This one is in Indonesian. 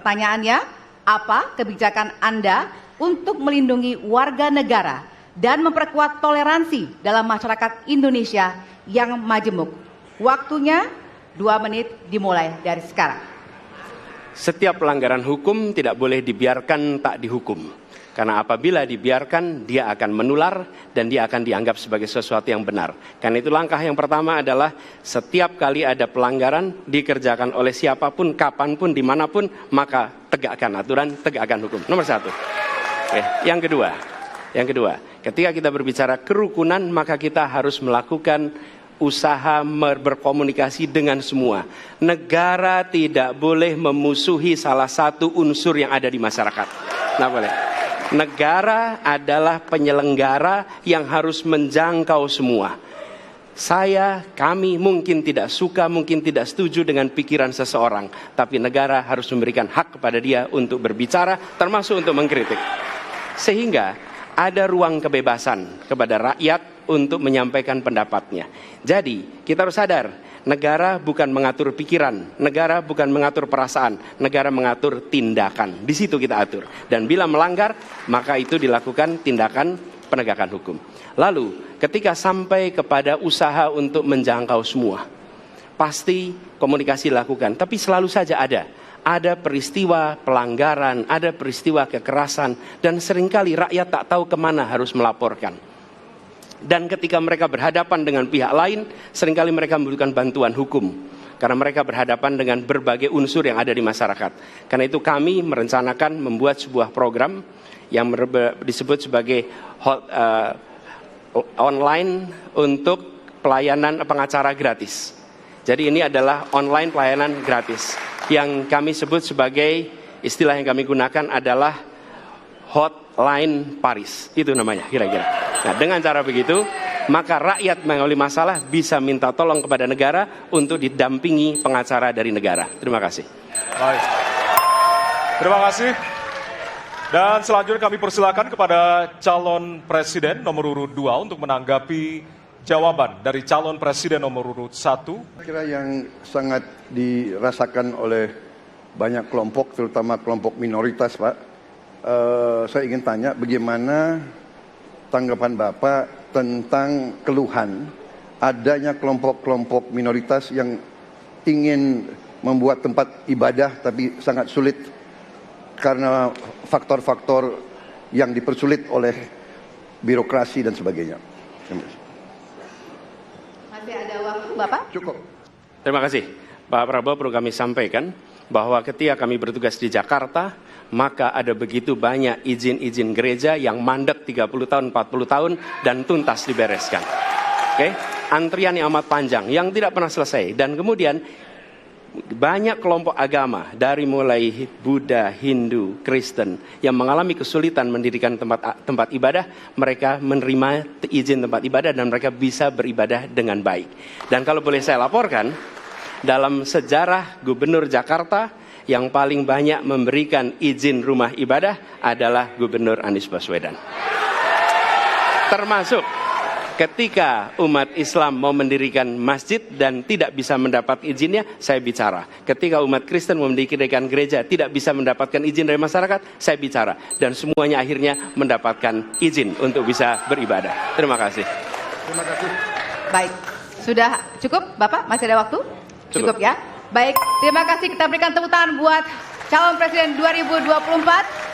Pertanyaannya, apa kebijakan Anda untuk melindungi warga negara dan memperkuat toleransi dalam masyarakat Indonesia yang majemuk? Waktunya 2 menit dimulai dari sekarang. Setiap pelanggaran hukum tidak boleh dibiarkan tak dihukum. Karena apabila dibiarkan, dia akan menular dan dia akan dianggap sebagai sesuatu yang benar. Karena itu langkah yang pertama adalah setiap kali ada pelanggaran dikerjakan oleh siapapun, kapanpun, dimanapun, maka tegakkan aturan, tegakkan hukum. Nomor 1. Yang kedua, ketika kita berbicara kerukunan, maka kita harus melakukan usaha berkomunikasi dengan semua. Negara tidak boleh memusuhi salah satu unsur yang ada di masyarakat. Nggak boleh. Negara adalah penyelenggara yang harus menjangkau semua. Kami mungkin tidak suka, mungkin tidak setuju dengan pikiran seseorang, tapi negara harus memberikan hak kepada dia untuk berbicara, termasuk untuk mengkritik. Sehingga ada ruang kebebasan kepada rakyat untuk menyampaikan pendapatnya. Jadi kita harus sadar, negara bukan mengatur pikiran, negara bukan mengatur perasaan, negara mengatur tindakan. Di situ kita atur. Dan bila melanggar, maka itu dilakukan tindakan penegakan hukum. Lalu ketika sampai kepada usaha untuk menjangkau semua, pasti komunikasi dilakukan. Tapi selalu saja ada peristiwa pelanggaran, ada peristiwa kekerasan, dan seringkali rakyat tak tahu kemana harus melaporkan. Dan ketika mereka berhadapan dengan pihak lain, seringkali mereka membutuhkan bantuan hukum. Karena mereka berhadapan dengan berbagai unsur yang ada di masyarakat. Karena itu kami merencanakan membuat sebuah program yang disebut sebagai online untuk pelayanan pengacara gratis. Jadi ini adalah online pelayanan gratis. Yang kami sebut sebagai, istilah yang kami gunakan adalah Hotline Paris. Itu namanya kira-kira. Nah, dengan cara begitu, maka rakyat mengalami masalah bisa minta tolong kepada negara untuk didampingi pengacara dari negara. Terima kasih. Baik. Terima kasih. Dan selanjutnya kami persilakan kepada calon presiden nomor urut 2 untuk menanggapi jawaban dari calon presiden nomor urut 1. Kira yang sangat dirasakan oleh banyak kelompok, terutama kelompok minoritas, Pak. Saya ingin tanya bagaimana tanggapan Bapak tentang keluhan adanya kelompok-kelompok minoritas yang ingin membuat tempat ibadah tapi sangat sulit karena faktor-faktor yang dipersulit oleh birokrasi dan sebagainya. Masih ada waktu, Bapak? Cukup. Terima kasih. Pak Prabowo, perlu kami sampaikan bahwa ketika kami bertugas di Jakarta, maka ada begitu banyak izin-izin gereja yang mandek 30 tahun, 40 tahun, dan tuntas dibereskan. Oke? Antrian yang amat panjang, yang tidak pernah selesai. Dan kemudian banyak kelompok agama, dari mulai Buddha, Hindu, Kristen, yang mengalami kesulitan mendirikan tempat ibadah, mereka menerima izin tempat ibadah dan mereka bisa beribadah dengan baik. Dan kalau boleh saya laporkan, dalam sejarah Gubernur Jakarta, yang paling banyak memberikan izin rumah ibadah adalah Gubernur Anies Baswedan. Termasuk ketika umat Islam mau mendirikan masjid dan tidak bisa mendapat izinnya, saya bicara. Ketika umat Kristen mau mendirikan gereja tidak bisa mendapatkan izin dari masyarakat, saya bicara. Dan semuanya akhirnya mendapatkan izin untuk bisa beribadah. Terima kasih. Terima kasih. Baik, sudah cukup Bapak? Masih ada waktu? Cukup ya? Baik, terima kasih, kita berikan tepuk tangan buat calon presiden 2024.